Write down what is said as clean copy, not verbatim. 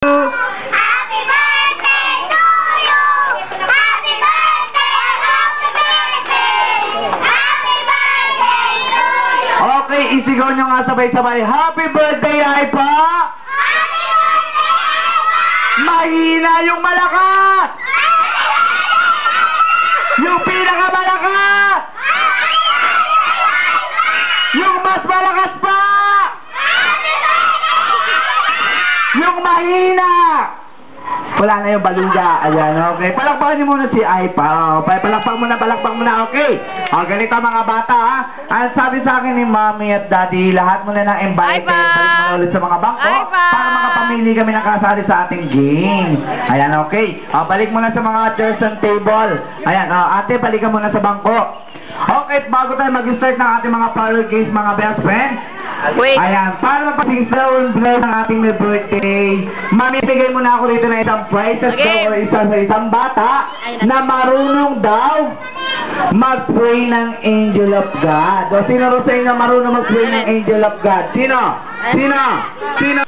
Happy birthday to you! Happy birthday! Happy birthday! Happy birthday to you! Okay, isigaw nyo nga sabay-sabay. Happy birthday, Aipa! Happy birthday, Aipa! Mahina yung malakas! Yung pinakamalakas! Yung mas malakas pa! Yung mahina! Wala na yung baluga. Ayan, okay. Palakpakan niyo muna si Aipa. Palakpak muna, okay? O, ganito mga bata, ha? Ang sabi sa akin ni Mommy at Daddy, lahat muna ng invited. Balik mo ulit sa mga bangko para makapamili kami ng kasali sa ating game. Ayan, okay. O, balik muna sa mga chairs and table. Ayan, ate, balikan muna sa bangko. Okay, bago tayo mag-start ng ating mga parlor games, mga best friend. Wait. Ayan, para mapasing slow and bless ng ating may birthday, mamibigay mo na ako dito ng isang prizes daw, isa sa isang bata na marunong daw mag-pray ng Angel of God. O, sino rin sa inyo marunong mag-pray ng Angel of God? Sino? Sino? Sino?